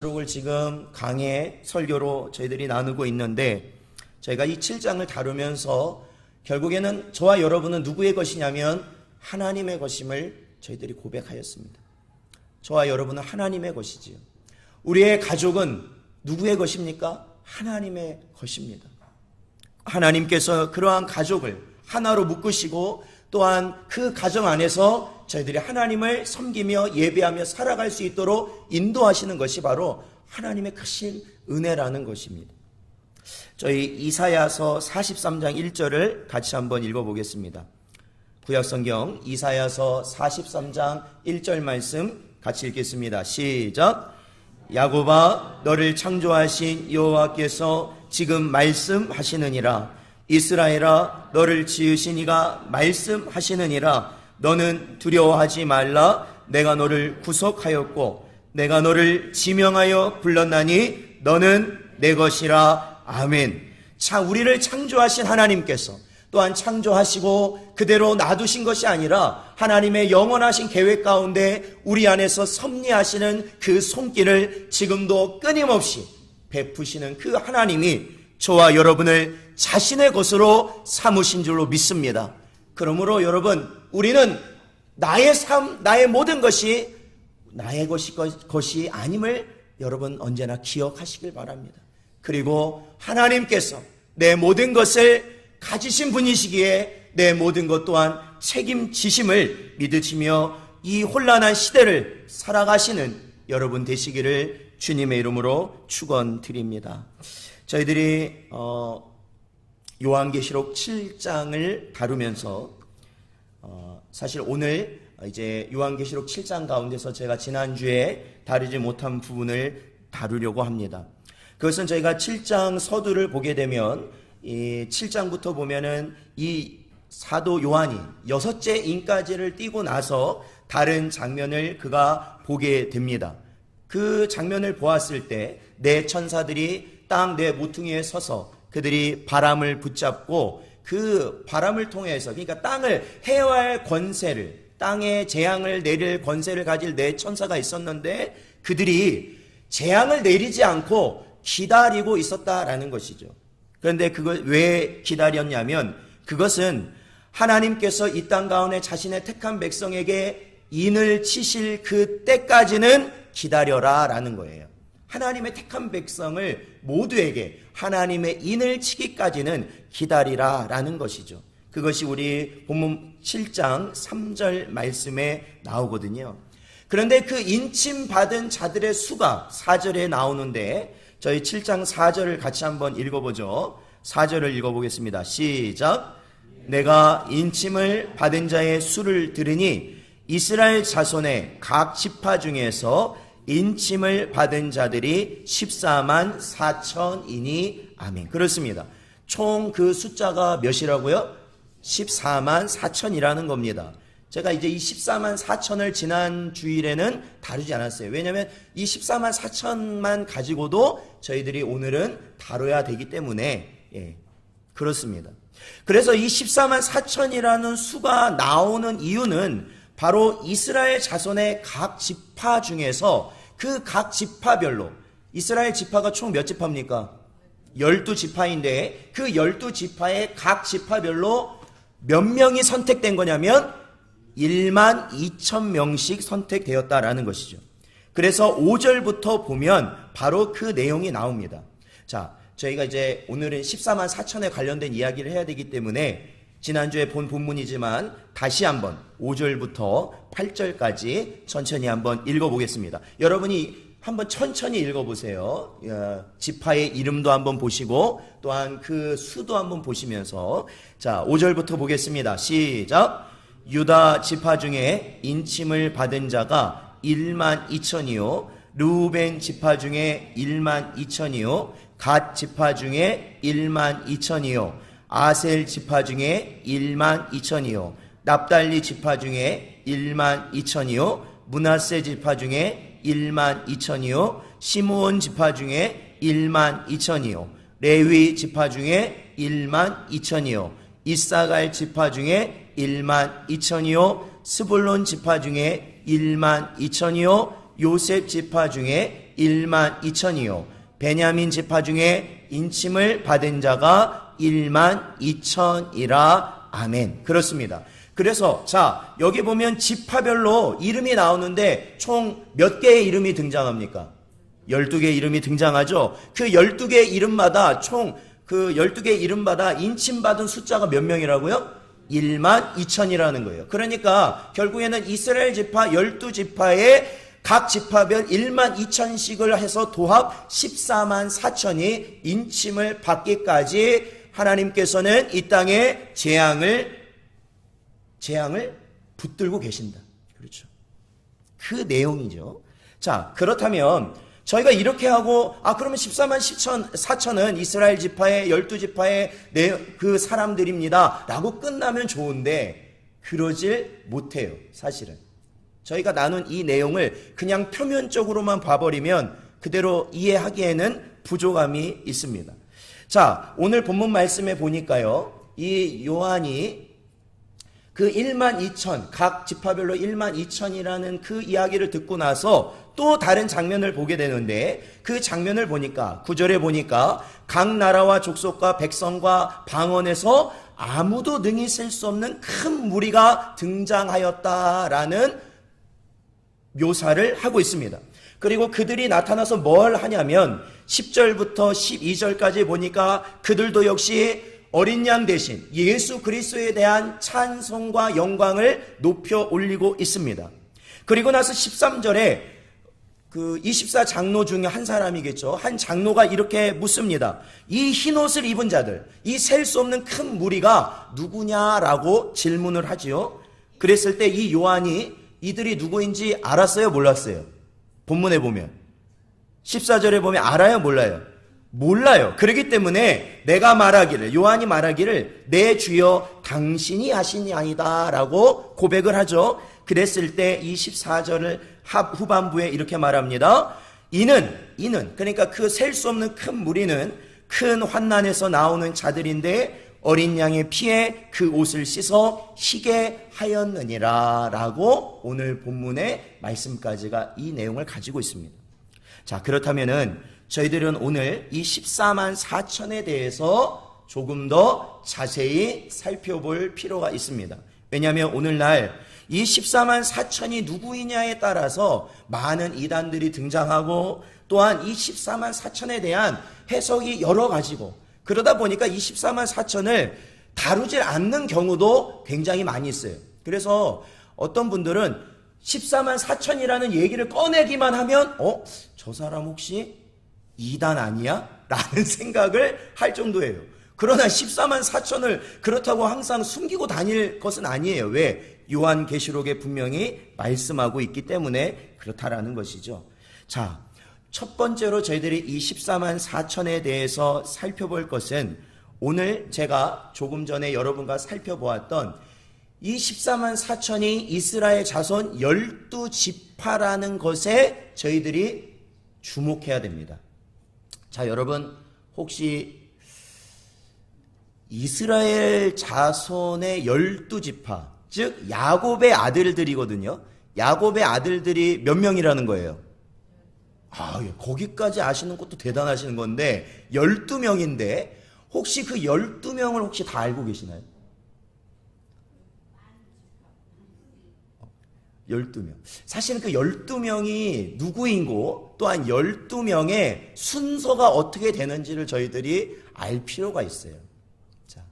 기록을 지금 강해 설교로 저희들이 나누고 있는데, 저희가 이 7장을 다루면서 결국에는 저와 여러분은 누구의 것이냐면 하나님의 것임을 저희들이 고백하였습니다. 저와 여러분은 하나님의 것이지요. 우리의 가족은 누구의 것입니까? 하나님의 것입니다. 하나님께서 그러한 가족을 하나로 묶으시고, 또한 그 가정 안에서 저희들이 하나님을 섬기며 예배하며 살아갈 수 있도록 인도하시는 것이 바로 하나님의 크신 은혜라는 것입니다. 저희 이사야서 43장 1절을 같이 한번 읽어보겠습니다. 구약성경 이사야서 43장 1절 말씀 같이 읽겠습니다. 시작. 야곱아, 너를 창조하신 여호와께서 지금 말씀하시느니라. 이스라엘아, 너를 지으신 이가 말씀하시느니라. 너는 두려워하지 말라. 내가 너를 구속하였고 내가 너를 지명하여 불렀나니 너는 내 것이라. 아멘. 자, 우리를 창조하신 하나님께서 또한 창조하시고 그대로 놔두신 것이 아니라 하나님의 영원하신 계획 가운데 우리 안에서 섭리하시는 그 손길을 지금도 끊임없이 베푸시는 그 하나님이 저와 여러분을 자신의 것으로 삼으신 줄로 믿습니다. 그러므로 여러분, 우리는 나의 삶, 나의 모든 것이 나의 것이 아님을 여러분 언제나 기억하시길 바랍니다. 그리고 하나님께서 내 모든 것을 가지신 분이시기에 내 모든 것 또한 책임지심을 믿으시며 이 혼란한 시대를 살아가시는 여러분 되시기를 주님의 이름으로 축원드립니다. 저희들이 요한계시록 7장을 다루면서 사실 오늘 이제 요한계시록 7장 가운데서 제가 지난주에 다루지 못한 부분을 다루려고 합니다. 그것은 저희가 7장 서두를 보게 되면 이 7장부터 보면은 이 사도 요한이 6째 인까지를 띄고 나서 다른 장면을 그가 보게 됩니다. 그 장면을 보았을 때 네 천사들이 땅 네 모퉁이에 서서 그들이 바람을 붙잡고 그 바람을 통해서, 그러니까 땅을 해할 권세를, 땅에 재앙을 내릴 권세를 가질 네 천사가 있었는데 그들이 재앙을 내리지 않고 기다리고 있었다라는 것이죠. 그런데 그걸 왜 기다렸냐면 그것은 하나님께서 이 땅 가운데 자신의 택한 백성에게 인을 치실 그 때까지는 기다려라 라는 거예요. 하나님의 택한 백성을 모두에게 하나님의 인을 치기까지는 기다리라 라는 것이죠. 그것이 우리 본문 7장 3절 말씀에 나오거든요. 그런데 그 인침 받은 자들의 수가 4절에 나오는데 저희 7장 4절을 같이 한번 읽어보죠. 4절을 읽어보겠습니다. 시작. 내가 인침을 받은 자의 수를 들으니 이스라엘 자손의 각 지파 중에서 인침을 받은 자들이 14만 4천이니 아멘. 그렇습니다. 총 그 숫자가 몇이라고요? 14만 4천이라는 겁니다. 제가 이제 이 14만 4천을 지난 주일에는 다루지 않았어요. 왜냐하면 이 14만 4천만 가지고도 저희들이 오늘은 다뤄야 되기 때문에 그렇습니다. 그래서 이 14만 4천이라는 수가 나오는 이유는 바로 이스라엘 자손의 각 지파 중에서 그 각 지파별로, 이스라엘 지파가 총 몇 지파입니까? 12지파인데 그 12지파의 각 지파별로 몇 명이 선택된 거냐면 1만 2천 명씩 선택되었다라는 것이죠. 그래서 5절부터 보면 바로 그 내용이 나옵니다. 자, 저희가 이제 오늘은 14만 4천에 관련된 이야기를 해야 되기 때문에 지난주에 본 본문이지만 다시 한번 5절부터 8절까지 천천히 한번 읽어보겠습니다. 여러분이 한번 천천히 읽어보세요. 지파의 이름도 한번 보시고 또한 그 수도 한번 보시면서, 자, 5절부터 보겠습니다. 시작. 유다 지파 중에 인침을 받은 자가 1만 2천이요 르우벤 지파 중에 1만 2천이요 갓 지파 중에 1만 2천이요 아셀 지파 중에 1만 2천이요 납달리 지파 중에 1만 2천이요 므낫세 지파 중에 1만 2천이요 시므온 지파 중에 1만 2천이요 레위 지파 중에 1만 2천이요 이사갈 지파 중에 1만 2천이요 스불론 지파 중에 1만 2천이요 요셉 지파 중에 1만 2천이요 베냐민 지파 중에 인침을 받은 자가 1만 2천이라. 아멘. 그렇습니다. 그래서 자 여기 보면 지파별로 이름이 나오는데 총 몇 개의 이름이 등장합니까? 12개의 이름이 등장하죠. 그 12개의 이름마다 총 그 12개의 이름마다 인침받은 숫자가 몇 명이라고요? 1만 2천이라는 거예요. 그러니까 결국에는 이스라엘 지파 12지파의 각 지파별 1만 2천씩을 해서 도합 14만 4천이 인침을 받기까지 하나님께서는 이 땅에 재앙을 붙들고 계신다. 그렇죠. 그 내용이죠. 자, 그렇다면 저희가 이렇게 하고 그러면 14만 4천은 이스라엘 지파의 12지파의 그 사람들입니다 라고 끝나면 좋은데 그러질 못해요. 사실은 저희가 나눈 이 내용을 그냥 표면적으로만 봐버리면 그대로 이해하기에는 부족함이 있습니다. 자, 오늘 본문 말씀에 보니까요, 이 요한이 그 1만 2천, 각 지파별로 1만 2천이라는 그 이야기를 듣고 나서 또 다른 장면을 보게 되는데 그 장면을 보니까 9절에 보니까 각 나라와 족속과 백성과 방언에서 아무도 능히 셀 수 없는 큰 무리가 등장하였다라는 묘사를 하고 있습니다. 그리고 그들이 나타나서 뭘 하냐면 10절부터 12절까지 보니까 그들도 역시 어린 양 대신 예수 그리스도에 대한 찬송과 영광을 높여 올리고 있습니다. 그리고 나서 13절에 그 24장로 중에 한 사람이겠죠. 한 장로가 이렇게 묻습니다. 이 흰옷을 입은 자들, 이 셀 수 없는 큰 무리가 누구냐라고 질문을 하지요. 그랬을 때 이 요한이 이들이 누구인지 알았어요? 몰랐어요? 본문에 보면 14절에 보면 알아요? 몰라요? 몰라요. 그렇기 때문에 내가 말하기를, 요한이 말하기를 내 주여 당신이 하신 양이다 라고 고백을 하죠. 그랬을 때 이 14절을 후반부에 이렇게 말합니다. 이는 그러니까 그 셀 수 없는 큰 무리는 큰 환난에서 나오는 자들인데 어린 양의 피에 그 옷을 씻어 희게 하였느니라 라고 오늘 본문의 말씀까지가 이 내용을 가지고 있습니다. 자, 그렇다면은 저희들은 오늘 이 14만 4천에 대해서 조금 더 자세히 살펴볼 필요가 있습니다. 왜냐하면 오늘날 이 14만 4천이 누구이냐에 따라서 많은 이단들이 등장하고 또한 이 14만 4천에 대한 해석이 여러 가지고 그러다 보니까 이 14만 4천을 다루질 않는 경우도 굉장히 많이 있어요. 그래서 어떤 분들은 14만 4천이라는 얘기를 꺼내기만 하면 저 사람 혹시 이단 아니야? 라는 생각을 할 정도예요. 그러나 14만 4천을 그렇다고 항상 숨기고 다닐 것은 아니에요. 왜? 요한계시록에 분명히 말씀하고 있기 때문에 그렇다라는 것이죠. 자, 첫 번째로 저희들이 이 14만 4천에 대해서 살펴볼 것은 오늘 제가 조금 전에 여러분과 살펴보았던 이 14만 4천이 이스라엘 자손 12지파라는 것에 저희들이 주목해야 됩니다. 자, 여러분 혹시 이스라엘 자손의 12지파, 즉 야곱의 아들들이거든요. 야곱의 아들들이 몇 명이라는 거예요? 거기까지 아시는 것도 대단하시는 건데 12명인데 혹시 그 12명을 혹시 다 알고 계시나요? 12명. 사실은 그 12명이 누구인고 또한 12명의 순서가 어떻게 되는지를 저희들이 알 필요가 있어요. 자,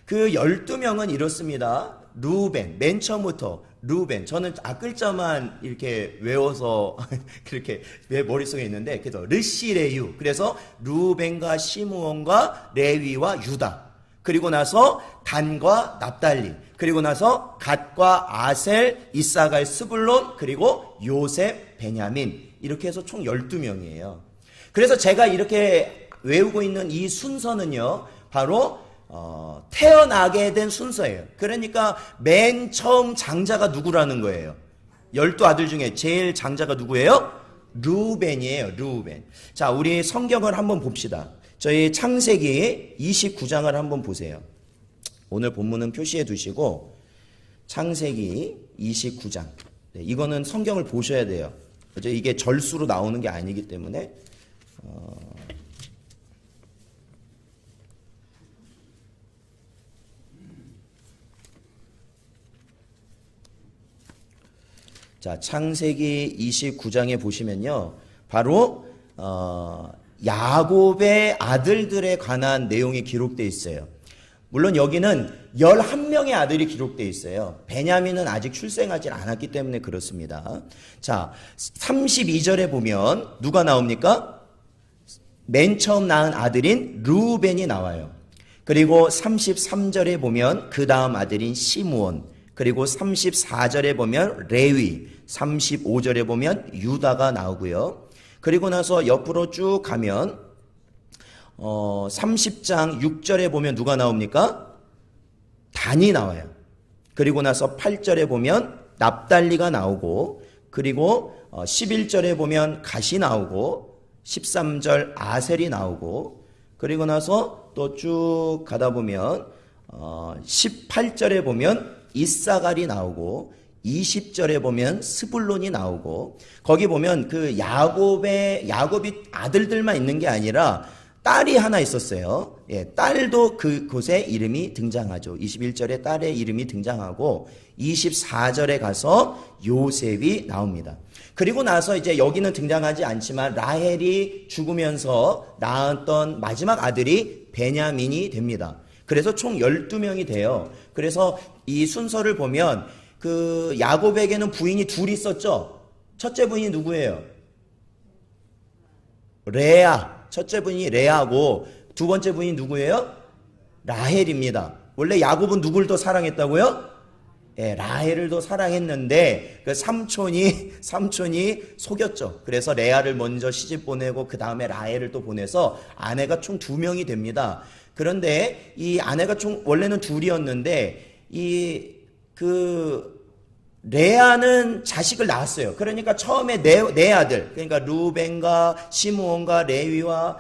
그 12명은 이렇습니다. 루벤, 맨 처음부터 루벤. 저는 앞글자만 이렇게 외워서 그렇게 내 머릿속에 있는데, 그래서 르시레유. 그래서 루벤과 시므온과 레위와 유다. 그리고 나서 단과 납달리. 그리고 나서 갓과 아셀, 이사갈, 스불론, 그리고 요셉, 베냐민. 이렇게 해서 총 12명이에요. 그래서 제가 이렇게 외우고 있는 이 순서는요, 바로 태어나게 된 순서예요. 그러니까 맨 처음 장자가 누구라는 거예요? 12아들 중에 제일 장자가 누구예요? 루벤이에요. 루벤. 자, 우리 성경을 한번 봅시다. 저희 창세기 29장을 한번 보세요. 오늘 본문은 표시해 두시고 창세기 29장. 네, 이거는 성경을 보셔야 돼요. 이게 절수로 나오는 게 아니기 때문에 자, 창세기 29장에 보시면요, 바로 야곱의 아들들에 관한 내용이 기록되어 있어요. 물론 여기는 11명의 아들이 기록되어 있어요. 베냐민은 아직 출생하지 않았기 때문에 그렇습니다. 자, 32절에 보면 누가 나옵니까? 맨 처음 낳은 아들인 르우벤이 나와요. 그리고 33절에 보면 그 다음 아들인 시므온, 그리고 34절에 보면 레위, 35절에 보면 유다가 나오고요. 그리고 나서 옆으로 쭉 가면 30장 6절에 보면 누가 나옵니까? 단이 나와요. 그리고 나서 8절에 보면 납달리가 나오고, 그리고 11절에 보면 갓이 나오고, 13절 아셀이 나오고, 그리고 나서 또 쭉 가다 보면 18절에 보면 이사갈이 나오고, 20절에 보면 스불론이 나오고, 거기 보면 그 야곱이 아들들만 있는 게 아니라 딸이 하나 있었어요. 예, 딸도 그곳에 이름이 등장하죠. 21절에 딸의 이름이 등장하고 24절에 가서 요셉이 나옵니다. 그리고 나서 이제 여기는 등장하지 않지만 라헬이 죽으면서 낳았던 마지막 아들이 베냐민이 됩니다. 그래서 총 12명이 돼요. 그래서 이 순서를 보면 그 야곱에게는 부인이 둘 있었죠. 첫째 부인이 누구예요? 레아. 첫째 부인이 레아고 두 번째 부인이 누구예요? 라헬입니다. 원래 야곱은 누굴 더 사랑했다고요? 예, 라헬을 더 사랑했는데 그 삼촌이 속였죠. 그래서 레아를 먼저 시집 보내고 그 다음에 라헬을 또 보내서 아내가 총 2명이 됩니다. 그런데 이 아내가 총 원래는 둘이었는데 레아는 자식을 낳았어요. 그러니까 처음에 네 아들, 그러니까 루벤과 시므온과 레위와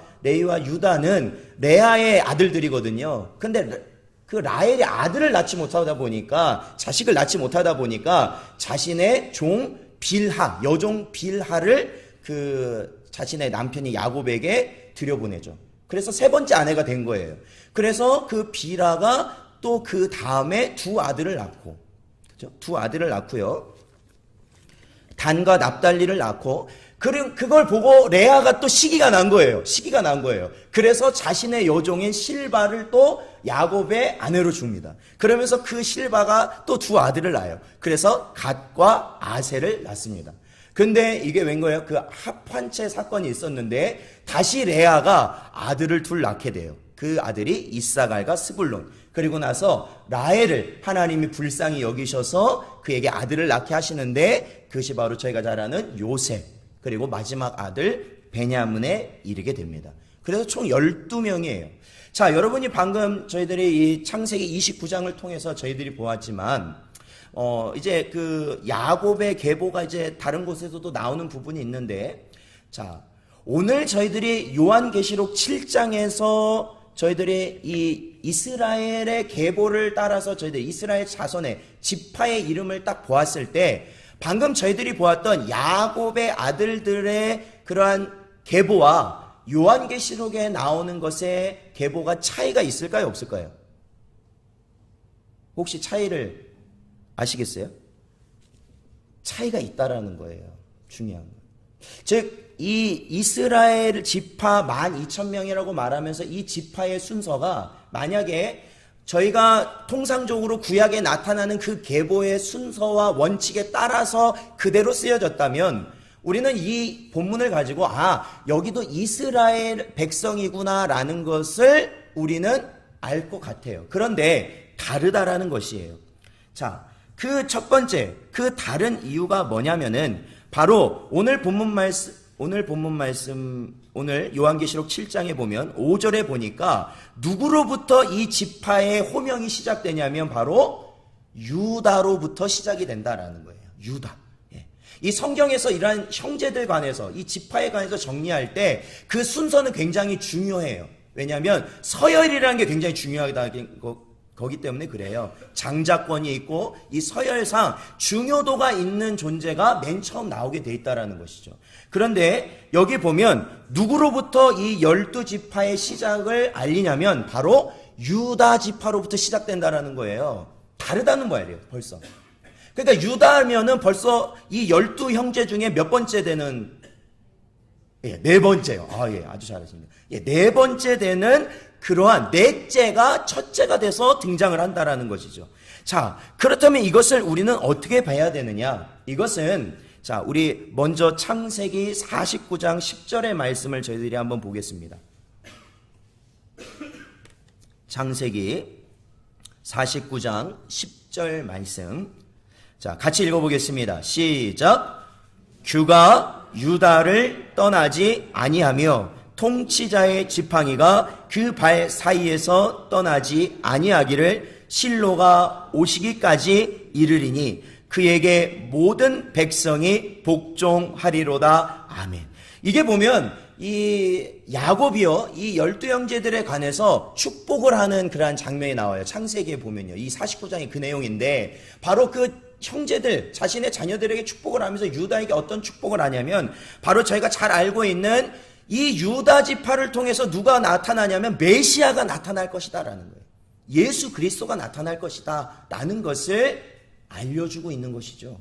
유다는 레아의 아들들이거든요. 근데 그 라헬이 아들을 낳지 못하다 보니까, 자식을 낳지 못하다 보니까 자신의 종 빌하, 여종 빌하를 그 자신의 남편이 야곱에게 들여보내죠. 그래서 세 번째 아내가 된 거예요. 그래서 그 빌하가 또 그 다음에 두 아들을 낳고, 그죠? 두 아들을 낳고요. 단과 납달리를 낳고, 그걸 보고 레아가 또 시기가 난 거예요. 그래서 자신의 여종인 실바를 또 야곱의 아내로 줍니다. 그러면서 그 실바가 또 두 아들을 낳아요. 그래서 갓과 아셀을 낳습니다. 근데 이게 웬 거예요? 그 합환체 사건이 있었는데 다시 레아가 아들을 둘 낳게 돼요. 그 아들이 이사갈과 스불론. 그리고 나서 라헬을 하나님이 불쌍히 여기셔서 그에게 아들을 낳게 하시는데 그것이 바로 저희가 잘 아는 요셉, 그리고 마지막 아들 베냐민에 이르게 됩니다. 그래서 총 12명이에요. 자, 여러분이 방금 저희들이 이 창세기 29장을 통해서 저희들이 보았지만 이제 그 야곱의 계보가 이제 다른 곳에서도 나오는 부분이 있는데, 자, 오늘 저희들이 요한계시록 7장에서 저희들이 이 이스라엘의 계보를 따라서 저희들 이스라엘 자손의 지파의 이름을 딱 보았을 때 방금 저희들이 보았던 야곱의 아들들의 그러한 계보와 요한계시록에 나오는 것의 계보가 차이가 있을까요, 없을까요? 혹시 차이를 아시겠어요? 차이가 있다라는 거예요. 중요한 거. 즉, 이 이스라엘 지파 12,000명이라고 말하면서 이 지파의 순서가 만약에 저희가 통상적으로 구약에 나타나는 그 계보의 순서와 원칙에 따라서 그대로 쓰여졌다면 우리는 이 본문을 가지고 여기도 이스라엘 백성이구나라는 것을 우리는 알 것 같아요. 그런데 다르다라는 것이에요. 자, 그 첫 번째, 그 다른 이유가 뭐냐면은 바로 오늘 요한계시록 7장에 보면 5절에 보니까 누구로부터 이 지파의 호명이 시작되냐면 바로 유다로부터 시작이 된다라는 거예요. 유다. 이 성경에서 이러한 형제들 간에서 이 지파에 관해서 정리할 때 그 순서는 굉장히 중요해요. 왜냐하면 서열이라는 게 굉장히 중요하다는 거기 때문에 그래요. 장자권이 있고 이 서열상 중요도가 있는 존재가 맨 처음 나오게 돼 있다라는 것이죠. 그런데 여기 보면 누구로부터 이 12지파의 시작을 알리냐면 바로 유다 지파로부터 시작된다라는 거예요. 다르다는 말이에요, 벌써. 그러니까 유다면은 벌써 이 12형제 중에 몇 번째 되는, 네 번째요. 아주 잘하십니다. 네 번째 되는 그러한 넷째가 첫째가 돼서 등장을 한다라는 것이죠. 자, 그렇다면 이것을 우리는 어떻게 봐야 되느냐? 이것은, 자, 우리 먼저 창세기 49장 10절의 말씀을 저희들이 한번 보겠습니다. 창세기 49장 10절 말씀. 자, 같이 읽어보겠습니다. 시작. 규가 유다를 떠나지 아니하며 통치자의 지팡이가 그 발 사이에서 떠나지 아니하기를 실로가 오시기까지 이르리니 그에게 모든 백성이 복종하리로다. 아멘. 이게 보면 이 야곱이요, 이 12형제들에 관해서 축복을 하는 그러한 장면이 나와요. 창세기에 보면요. 이 49장이 그 내용인데 바로 그 형제들, 자신의 자녀들에게 축복을 하면서 유다에게 어떤 축복을 하냐면 바로 저희가 잘 알고 있는 이 유다 지파를 통해서 누가 나타나냐면 메시아가 나타날 것이다 라는 거예요. 예수 그리스도가 나타날 것이다 라는 것을 알려주고 있는 것이죠.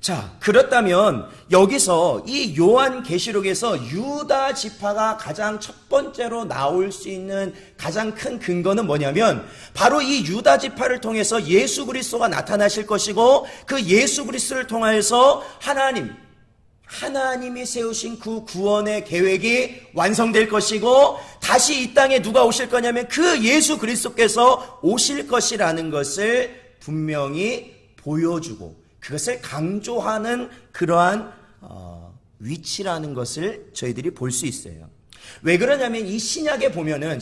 자, 그렇다면 여기서 이 요한계시록에서 유다 지파가 가장 첫 번째로 나올 수 있는 가장 큰 근거는 뭐냐면 바로 이 유다 지파를 통해서 예수 그리스도가 나타나실 것이고 그 예수 그리스도를 통해서 하나님이 세우신 그 구원의 계획이 완성될 것이고 다시 이 땅에 누가 오실 거냐면 그 예수 그리스도께서 오실 것이라는 것을 분명히 보여주고 그것을 강조하는 그러한 위치라는 것을 저희들이 볼 수 있어요. 왜 그러냐면 이 신약에 보면은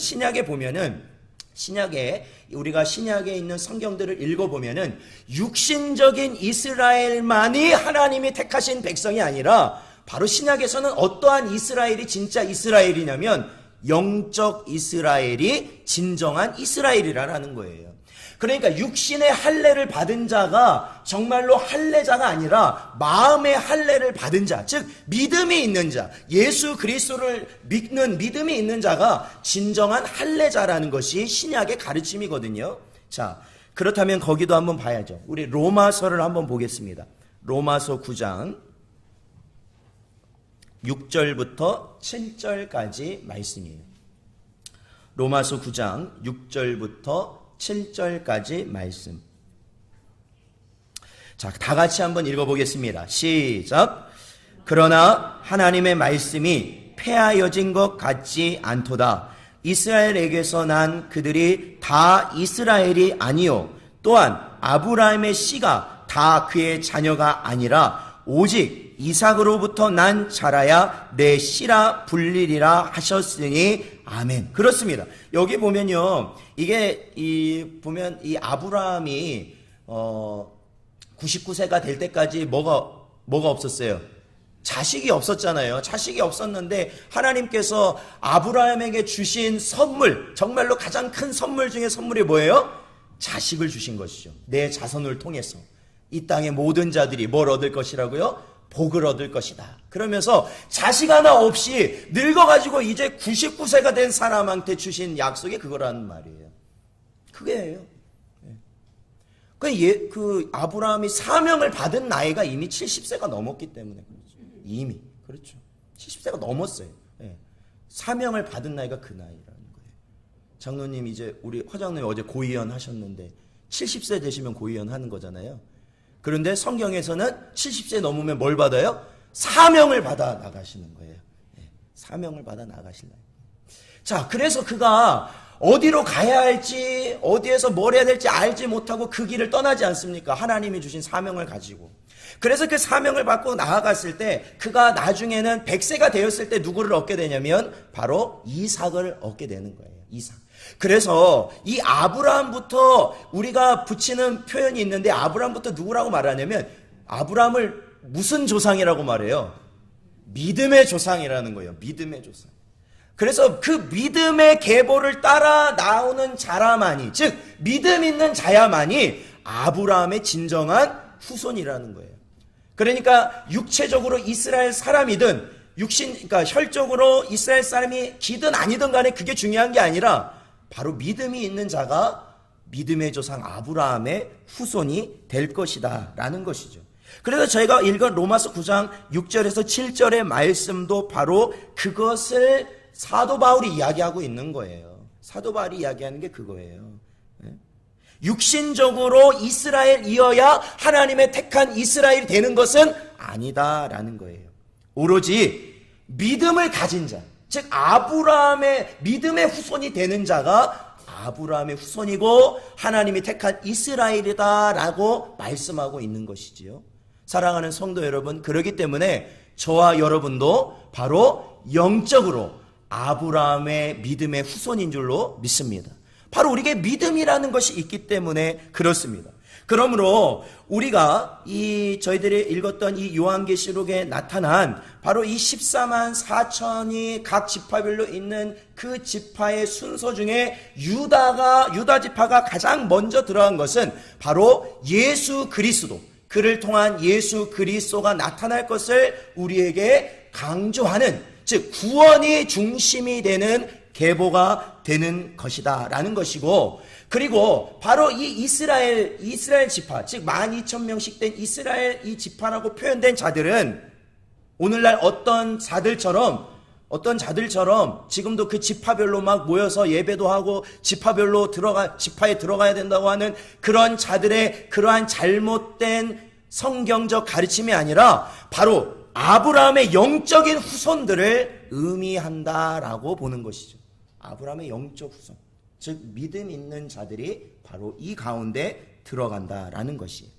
우리가 신약에 있는 성경들을 읽어보면은 육신적인 이스라엘만이 하나님이 택하신 백성이 아니라 바로 신약에서는 어떠한 이스라엘이 진짜 이스라엘이냐면 영적 이스라엘이 진정한 이스라엘이라는 거예요. 그러니까 육신의 할례를 받은 자가 정말로 할례자가 아니라 마음의 할례를 받은 자, 즉 믿음이 있는 자, 예수 그리스도를 믿는 믿음이 있는 자가 진정한 할례자라는 것이 신약의 가르침이거든요. 자, 그렇다면 거기도 한번 봐야죠. 우리 로마서를 한번 보겠습니다. 로마서 9장 6절부터 7절까지 말씀이에요. 로마서 9장 6절부터 7절까지 말씀. 자, 다 같이 한번 읽어보겠습니다. 시작. 그러나 하나님의 말씀이 폐하여진 것 같지 않도다. 이스라엘에게서 난 그들이 다 이스라엘이 아니요 또한 아브라함의 씨가 다 그의 자녀가 아니라 오직 이삭으로부터 난 자라야 내 씨라 불리리라 하셨으니 아멘. 그렇습니다. 여기 보면요, 이게 보면 이 아브라함이 99세가 될 때까지 뭐가 없었어요? 자식이 없었잖아요. 자식이 없었는데 하나님께서 아브라함에게 주신 선물, 정말로 가장 큰 선물 중에 선물이 뭐예요? 자식을 주신 것이죠. 내 자손을 통해서 이 땅의 모든 자들이 뭘 얻을 것이라고요? 복을 얻을 것이다. 그러면서 자식 하나 없이 늙어가지고 이제 99세가 된 사람한테 주신 약속이 그거라는 말이에요. 그게예요. 그 아브라함이 사명을 받은 나이가 이미 70세가 넘었기 때문에 그렇죠. 이미 그렇죠. 70세가 넘었어요. 사명을 받은 나이가 그 나이라는 거예요. 장로님 이제 우리 화장님 어제 고위원 하셨는데 70세 되시면 고위원 하는 거잖아요. 그런데 성경에서는 70세 넘으면 뭘 받아요? 사명을 받아 나가시는 거예요. 사명을 받아 나가시나요? 자, 그래서 그가 어디로 가야 할지, 어디에서 뭘 해야 될지 알지 못하고 그 길을 떠나지 않습니까? 하나님이 주신 사명을 가지고. 그래서 그 사명을 받고 나아갔을 때 그가 나중에는 100세가 되었을 때 누구를 얻게 되냐면 바로 이삭을 얻게 되는 거예요. 이삭. 그래서 이 아브라함부터 우리가 붙이는 표현이 있는데 아브라함부터 누구라고 말하냐면 아브라함을 무슨 조상이라고 말해요? 믿음의 조상이라는 거예요. 믿음의 조상. 그래서 그 믿음의 계보를 따라 나오는 자라만이, 즉 믿음 있는 자야만이 아브라함의 진정한 후손이라는 거예요. 그러니까 육체적으로 이스라엘 사람이든 그러니까 혈적으로 이스라엘 사람이든 아니든 간에 그게 중요한 게 아니라 바로 믿음이 있는 자가 믿음의 조상 아브라함의 후손이 될 것이다 라는 것이죠. 그래서 저희가 읽은 로마서 9장 6절에서 7절의 말씀도 바로 그것을 사도 바울이 이야기하고 있는 거예요. 사도 바울이 이야기하는 게 그거예요. 육신적으로 이스라엘이어야 하나님의 택한 이스라엘이 되는 것은 아니다라는 거예요. 오로지 믿음을 가진 자, 즉 아브라함의 믿음의 후손이 되는 자가 아브라함의 후손이고 하나님이 택한 이스라엘이다라고 말씀하고 있는 것이지요. 사랑하는 성도 여러분, 그렇기 때문에 저와 여러분도 바로 영적으로 아브라함의 믿음의 후손인 줄로 믿습니다. 바로 우리에게 믿음이라는 것이 있기 때문에 그렇습니다. 그러므로 우리가 저희들이 읽었던 이 요한계시록에 나타난 바로 이 14만 4천이 각 지파별로 있는 그 지파의 순서 중에 유다 지파가 가장 먼저 들어간 것은 바로 예수 그리스도, 그를 통한 예수 그리스도가 나타날 것을 우리에게 강조하는, 즉 구원이 중심이 되는 계보가 되는 것이다 라는 것이고, 그리고 바로 이 이스라엘 지파, 즉 12,000명씩 된 이스라엘 이 지파라고 표현된 자들은 오늘날 어떤 자들처럼 지금도 그 지파별로 막 모여서 예배도 하고 지파에 들어가야 된다고 하는 그런 자들의 그러한 잘못된 성경적 가르침이 아니라 바로 아브라함의 영적인 후손들을 의미한다라고 보는 것이죠. 아브라함의 영적 후손, 즉 믿음 있는 자들이 바로 이 가운데 들어간다라는 것이에요.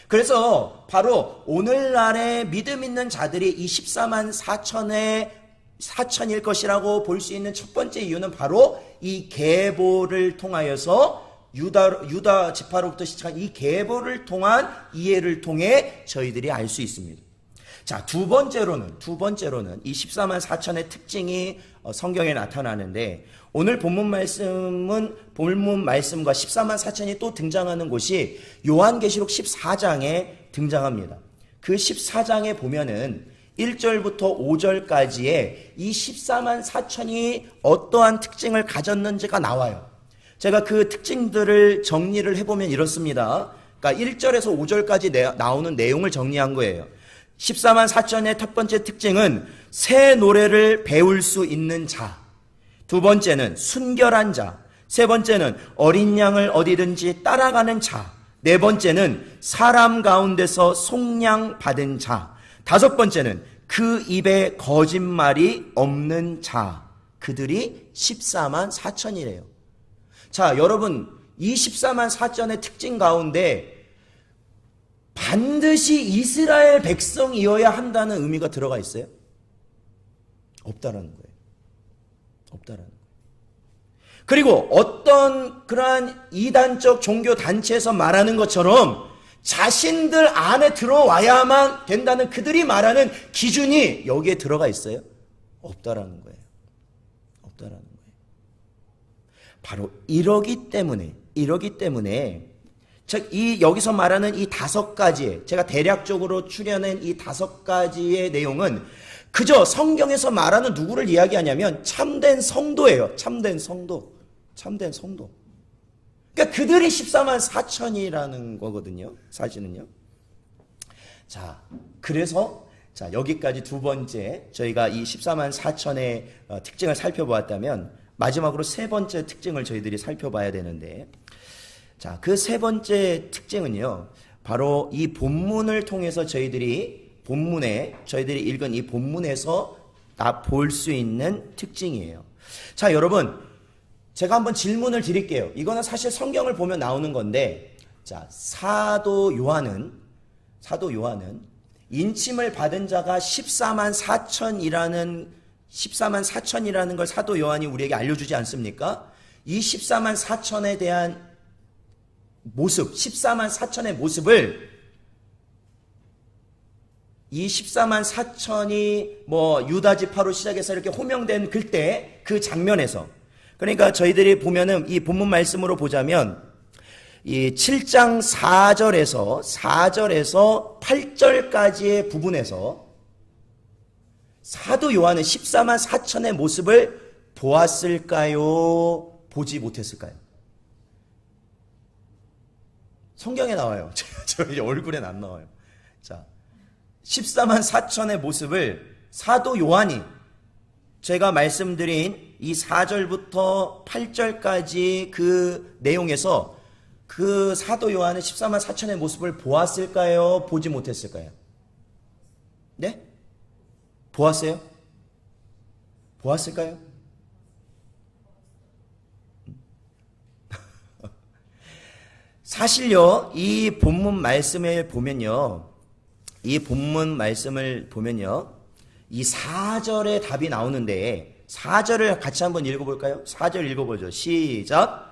그래서 바로 오늘날의 믿음 있는 자들이 이 14만 4천일 것이라고 볼 수 있는 첫 번째 이유는 바로 이 계보를 통하여서 유다 지파로부터 시작한 이 계보를 통한 이해를 통해 저희들이 알 수 있습니다. 자, 두 번째로는 이 14만 4천의 특징이 성경에 나타나는데, 오늘 본문 말씀과 14만 4천이 또 등장하는 곳이 요한계시록 14장에 등장합니다. 그 14장에 보면은 1절부터 5절까지의 이 14만 4천이 어떠한 특징을 가졌는지가 나와요. 제가 그 특징들을 정리를 해보면 이렇습니다. 그러니까 1절에서 5절까지 나오는 내용을 정리한 거예요. 14만 4천의 첫 번째 특징은 새 노래를 배울 수 있는 자, 두 번째는 순결한 자, 세 번째는 어린 양을 어디든지 따라가는 자, 네 번째는 사람 가운데서 속량 받은 자, 다섯 번째는 그 입에 거짓말이 없는 자, 그들이 14만 4천이래요. 자, 여러분, 이 14만 4천의 특징 가운데 반드시 이스라엘 백성이어야 한다는 의미가 들어가 있어요? 없다라는 거예요. 없다라는 거예요. 그리고 어떤 그러한 이단적 종교 단체에서 말하는 것처럼 자신들 안에 들어와야만 된다는 그들이 말하는 기준이 여기에 들어가 있어요? 없다라는 거예요. 없다라는 거예요. 바로 이러기 때문에 즉 여기서 말하는 이 5가지의, 제가 대략적으로 추려낸 이 5가지의 내용은 그저 성경에서 말하는 누구를 이야기하냐면 참된 성도예요. 참된 성도. 그러니까 그들이 14만 4천이라는 거거든요. 사실은요. 자, 그래서 여기까지 두 번째 저희가 이 14만 4천의 특징을 살펴보았다면 마지막으로 세 번째 특징을 저희들이 살펴봐야 되는데, 자, 그 세 번째 특징은요, 바로 이 본문을 통해서 저희들이 읽은 이 본문에서 볼 수 있는 특징이에요. 자, 여러분, 제가 한번 질문을 드릴게요. 이거는 사실 성경을 보면 나오는 건데, 자, 사도 요한은 인침을 받은 자가 14만 4천이라는 걸 사도 요한이 우리에게 알려주지 않습니까? 이 14만 4천에 대한 모습, 14만 4천의 모습을 이 14만 4천이 뭐 유다 지파로 시작해서 이렇게 호명된 그때 그 장면에서, 그러니까 저희들이 보면은 이 본문 말씀으로 보자면 이 7장 4절에서 8절까지의 부분에서 사도 요한은 14만 4천의 모습을 보았을까요? 보지 못했을까요? 성경에 나와요. 저희 얼굴엔 안 나와요. 자, 14만 4천의 모습을 사도 요한이 제가 말씀드린 이 4절부터 8절까지 그 내용에서 그 사도 요한은 14만 4천의 모습을 보았을까요? 보지 못했을까요? 네? 보았어요? 보았을까요? 사실요, 이 본문 말씀을 보면요, 이 4절의 답이 나오는데 4절을 같이 한번 읽어볼까요? 4절 읽어보죠. 시작.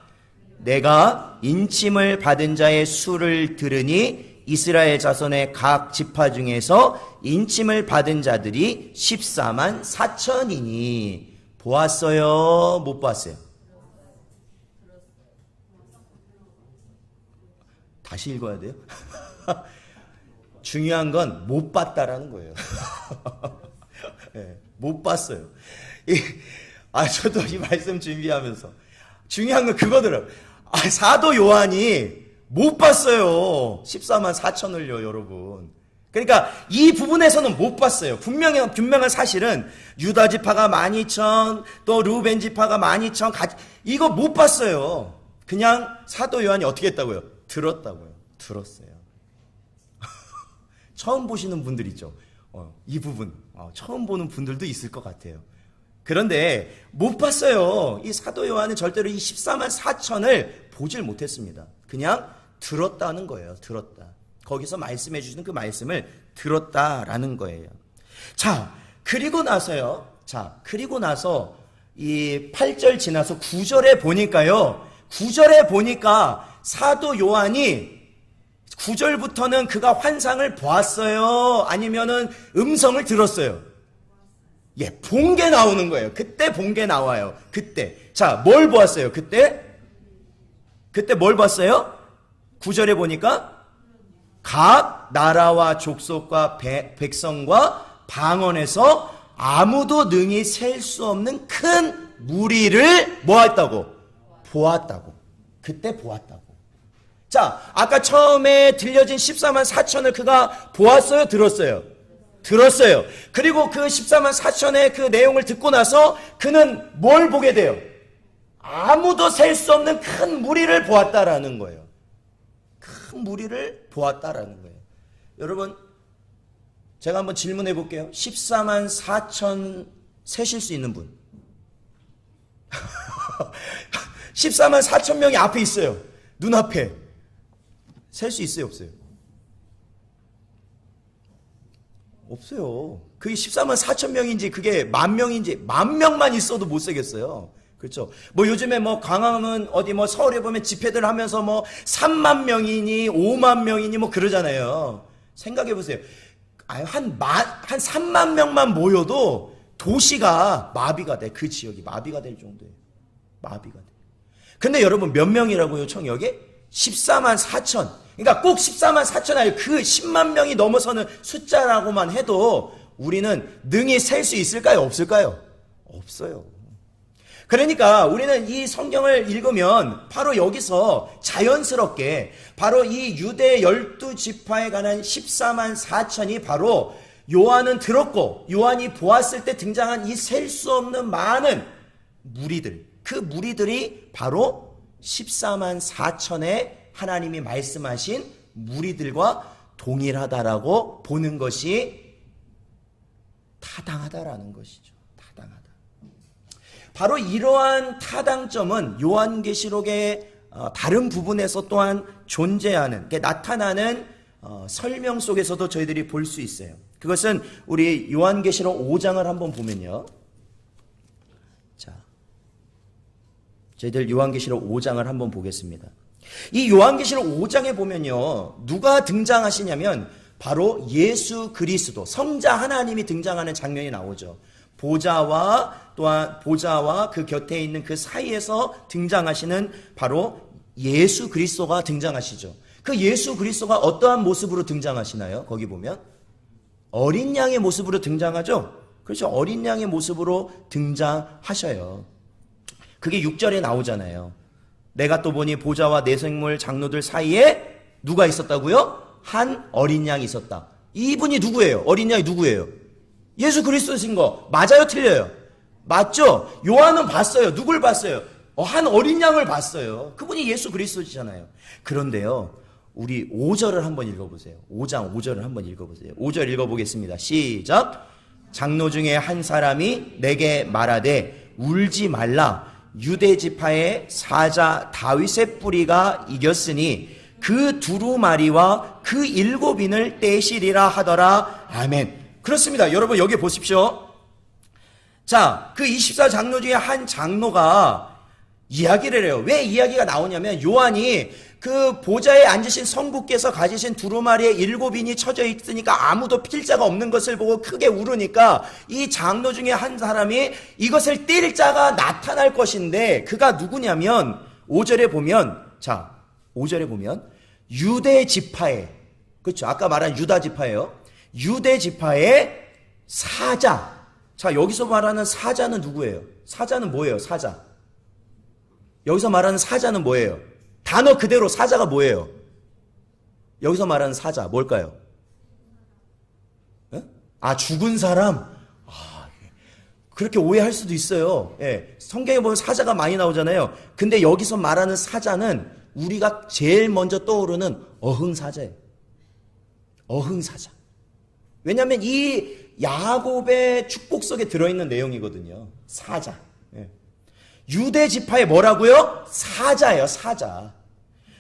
내가 인침을 받은 자의 수를 들으니 이스라엘 자손의 각 지파 중에서 인침을 받은 자들이 14만 4천이니 보았어요? 못 보았어요? 다시 읽어야 돼요? 중요한 건 못 봤다라는 거예요. 네, 못 봤어요. 저도 이 말씀 준비하면서 중요한 건 그거더라고요. 사도 요한이 못 봤어요. 14만 4천을요, 여러분. 그러니까 이 부분에서는 못 봤어요. 분명한 사실은 유다 지파가 12,000, 또 르우벤 지파가 12,000, 이거 못 봤어요. 그냥 사도 요한이 어떻게 했다고요? 들었다고요. 들었어요. 처음 보시는 분들 있죠. 이 부분 처음 보는 분들도 있을 것 같아요. 그런데 못 봤어요. 이 사도 요한은 절대로 이 14만 4천을 보질 못했습니다. 그냥 들었다는 거예요. 들었다. 거기서 말씀해 주시는 그 말씀을 들었다라는 거예요. 자, 그리고 나서 이 8절 지나서 9절에 보니까요. 9절에 보니까 사도 요한이 9절부터는 그가 환상을 보았어요? 아니면은 음성을 들었어요? 예, 본 게 나오는 거예요. 그때 본 게 나와요. 그때. 자, 뭘 보았어요? 그때 뭘 봤어요? 9절에 보니까 각 나라와 족속과 백성과 방언에서 아무도 능히 셀 수 없는 큰 무리를 뭐 했다고? 보았다고. 그때 보았다고. 자, 아까 처음에 들려진 14만 4천을 그가 보았어요? 들었어요? 들었어요. 그리고 그 14만 4천의 그 내용을 듣고 나서 그는 뭘 보게 돼요? 아무도 셀 수 없는 큰 무리를 보았다라는 거예요. 큰 무리를 보았다라는 거예요. 여러분, 제가 한번 질문해 볼게요. 14만 4천 세실 수 있는 분? 14만 4천 명이 앞에 있어요. 눈앞에. 셀 수 있어요, 없어요? 없어요. 그게 14만 4천 명인지 그게 10,000명인지 10,000명만 있어도 못 세겠어요. 그렇죠? 뭐 요즘에 뭐 광화문 어디 뭐 서울에 보면 집회들 하면서 뭐 3만 명이니 5만 명이니 뭐 그러잖아요. 생각해 보세요. 한 3만 명만 모여도 도시가 마비가 돼. 그 지역이 마비가 될 정도예요. 마비가 돼. 근데 여러분 몇 명이라고요, 청역이? 14만 4천. 그러니까 꼭 14만 4천 아니에요. 그 10만 명이 넘어서는 숫자라고만 해도 우리는 능히 셀 수 있을까요? 없을까요? 없어요. 그러니까 우리는 이 성경을 읽으면 바로 여기서 자연스럽게 바로 이 유대 12지파에 관한 14만 4천이 바로 요한은 들었고 요한이 보았을 때 등장한 이 셀 수 없는 많은 무리들, 그 무리들이 바로 14만 4천의 하나님이 말씀하신 무리들과 동일하다라고 보는 것이 타당하다라는 것이죠. 타당하다. 바로 이러한 타당점은 요한계시록의 다른 부분에서 또한 존재하는, 나타나는 설명 속에서도 저희들이 볼 수 있어요. 그것은 우리 요한계시록 5장을 한번 보면요. 자, 저희들 요한계시록 5장을 한번 보겠습니다. 이 요한계시록 5장에 보면요, 누가 등장하시냐면 바로 예수 그리스도, 성자 하나님이 등장하는 장면이 나오죠. 보좌와 또한 보좌와 그 곁에 있는 그 사이에서 등장하시는 바로 예수 그리스도가 등장하시죠. 그 예수 그리스도가 어떠한 모습으로 등장하시나요? 거기 보면 어린 양의 모습으로 등장하죠. 그렇죠. 어린 양의 모습으로 등장하셔요. 그게 6절에 나오잖아요. 내가 또 보니 보좌와 내생물 장로들 사이에 누가 있었다고요? 한 어린 양이 있었다. 이분이 누구예요? 어린 양이 누구예요? 예수 그리스도신 거 맞아요? 틀려요? 맞죠? 요한은 봤어요. 누굴 봤어요? 한 어린 양을 봤어요. 그분이 예수 그리스도시잖아요. 그런데요, 우리 5절을 한번 읽어보세요. 5장 5절을 한번 읽어보세요. 5절 읽어보겠습니다. 시작. 장로 중에 한 사람이 내게 말하되 울지 말라. 유대 지파의 사자 다윗의 뿌리가 이겼으니 그 두루마리와 그 7인을 떼시리라 하더라. 아멘. 그렇습니다. 여러분 여기 보십시오. 자, 그 24장로 중에 한 장로가 이야기를 해요. 왜 이야기가 나오냐면 요한이 그 보좌에 앉으신 성부께서 가지신 두루마리에 7인이 쳐져 있으니까 아무도 필자가 없는 것을 보고 크게 울으니까 이 장로 중에 한 사람이 이것을 뗄 자가 나타날 것인데 그가 누구냐면 5절에 보면, 자 5절에 보면 유대 지파의, 그렇죠, 아까 말한 유다 지파예요. 유대 지파의 사자. 자, 여기서 말하는 사자는 누구예요? 사자는 뭐예요? 사자. 여기서 말하는 사자는 뭐예요? 단어 그대로 사자가 뭐예요? 여기서 말하는 사자 뭘까요? 예? 아, 죽은 사람. 아, 그렇게 오해할 수도 있어요. 예, 성경에 보면 사자가 많이 나오잖아요. 근데 여기서 말하는 사자는 우리가 제일 먼저 떠오르는 어흥사자예요. 어흥사자. 왜냐하면 이 야곱의 축복 속에 들어있는 내용이거든요. 사자. 예. 유대 지파의 뭐라고요? 사자예요. 사자.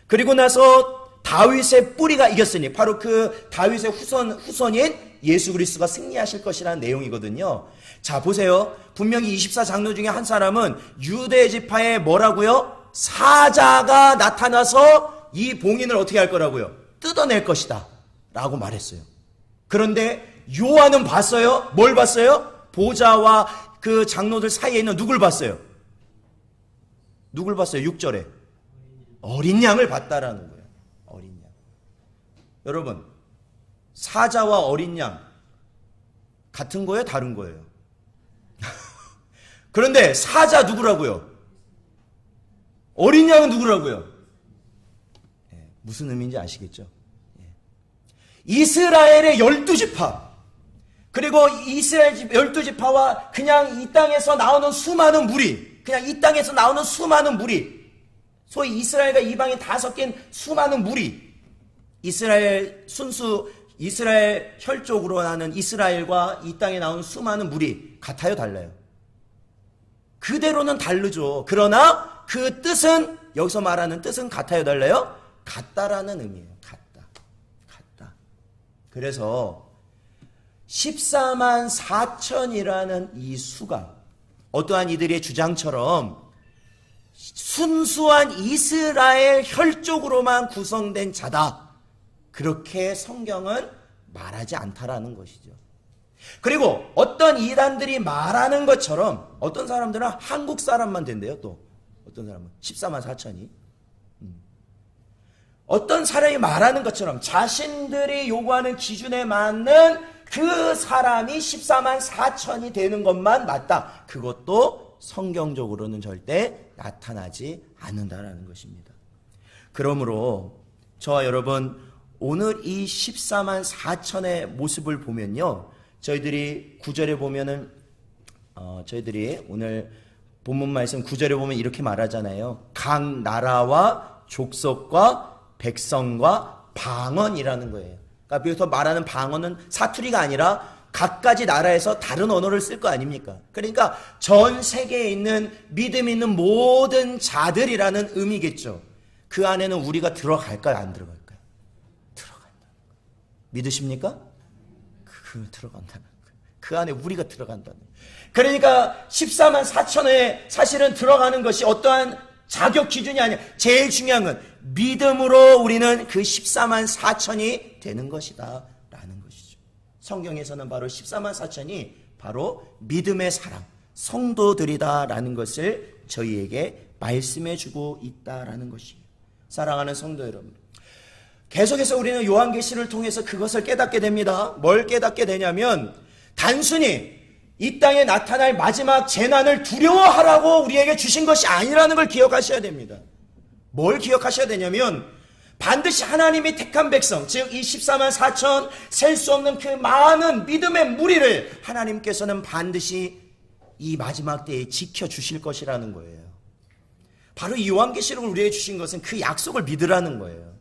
그리고 나서 다윗의 뿌리가 이겼으니 바로 그 다윗의 후손인 예수 그리스도가 승리하실 것이라는 내용이거든요. 자, 보세요. 분명히 24장로 중에 한 사람은 유대 지파의 뭐라고요? 사자가 나타나서 이 봉인을 어떻게 할 거라고요? 뜯어낼 것이다 라고 말했어요. 그런데 요한은 봤어요? 뭘 봤어요? 보좌와 그 장로들 사이에 있는 누굴 봤어요? 누굴 봤어요? 6절에 어린 양을 봤다라는 거예요. 어린 양. 여러분, 사자와 어린 양 같은 거예요? 다른 거예요? 그런데 사자 누구라고요? 어린 양은 누구라고요? 네, 무슨 의미인지 아시겠죠? 이스라엘의 12지파, 그리고 이스라엘 12지파와 그냥 이 땅에서 나오는 수많은 무리, 그냥 이 땅에서 나오는 수많은 무리, 소위 이스라엘과 이방인 다 섞인 수많은 무리, 이스라엘 혈족으로 나는 이스라엘과 이 땅에 나오는 수많은 무리 같아요, 달라요? 그대로는 다르죠. 그러나 그 뜻은, 여기서 말하는 뜻은 같아요, 달라요? 같다라는 의미예요. 같다. 그래서 14만 4천이라는 이 수가 어떠한 이들의 주장처럼 순수한 이스라엘 혈족으로만 구성된 자다, 그렇게 성경은 말하지 않다라는 것이죠. 그리고 어떤 이단들이 말하는 것처럼 어떤 사람들은 한국 사람만 된대요. 또 어떤 사람은 14만 4천이 어떤 사람이 말하는 것처럼 자신들이 요구하는 기준에 맞는 그 사람이 14만 4천이 되는 것만 맞다. 그것도 성경적으로는 절대 나타나지 않는다라는 것입니다. 그러므로 저와 여러분, 오늘 이 14만 4천의 모습을 보면요, 저희들이 9절에 보면은 저희들이 오늘 본문 말씀 9절에 보면 이렇게 말하잖아요. 각 나라와 족속과 백성과 방언이라는 거예요. 그러니까 여기서 말하는 방언은 사투리가 아니라 각가지 나라에서 다른 언어를 쓸 거 아닙니까? 그러니까 전 세계에 있는 믿음 있는 모든 자들이라는 의미겠죠. 그 안에는 우리가 들어갈까요? 안 들어갈까요? 들어간다. 믿으십니까? 들어간다는 거예요. 그 안에 우리가 들어간다는 거예요. 그러니까 14만 4천에 사실은 들어가는 것이 어떠한 자격 기준이 아니야. 제일 중요한 건 믿음으로 우리는 그 14만 4천이 되는 것이다 성경에서는 바로 14만 4천이 바로 믿음의 사람, 성도들이다라는 것을 저희에게 말씀해 주고 있다라는 것이에요. 사랑하는 성도 여러분, 계속해서 우리는 요한계시를 통해서 그것을 깨닫게 됩니다. 뭘 깨닫게 되냐면 단순히 이 땅에 나타날 마지막 재난을 두려워하라고 우리에게 주신 것이 아니라는 걸 기억하셔야 됩니다. 뭘 기억하셔야 되냐면 반드시 하나님이 택한 백성, 즉 이 14만 4천 셀 수 없는 그 많은 믿음의 무리를 하나님께서는 반드시 이 마지막 때에 지켜주실 것이라는 거예요. 바로 이 요한계시록을 우리에게 주신 것은 그 약속을 믿으라는 거예요.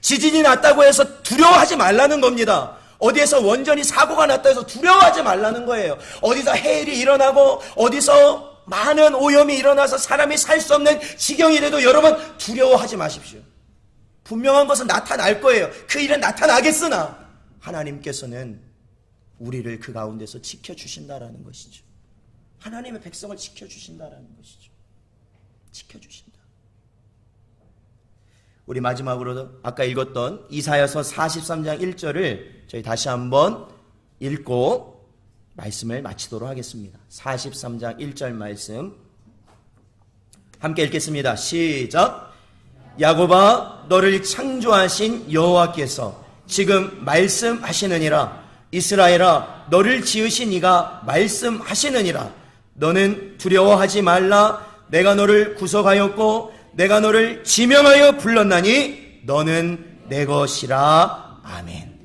지진이 났다고 해서 두려워하지 말라는 겁니다. 어디에서 원전이 사고가 났다 해서 두려워하지 말라는 거예요. 어디서 해일이 일어나고 어디서 많은 오염이 일어나서 사람이 살 수 없는 지경이 돼도 여러분 두려워하지 마십시오. 분명한 것은 나타날 거예요. 그 일은 나타나겠으나 하나님께서는 우리를 그 가운데서 지켜주신다라는 것이죠. 하나님의 백성을 지켜주신다라는 것이죠. 지켜주신다. 우리 마지막으로 아까 읽었던 이사야서 43장 1절을 저희 다시 한번 읽고 말씀을 마치도록 하겠습니다. 43장 1절 말씀 함께 읽겠습니다. 시작. 야곱아, 너를 창조하신 여호와께서 지금 말씀하시느니라. 이스라엘아, 너를 지으신 이가 말씀하시느니라. 너는 두려워하지 말라. 내가 너를 구속하였고 내가 너를 지명하여 불렀나니 너는 내 것이라. 아멘.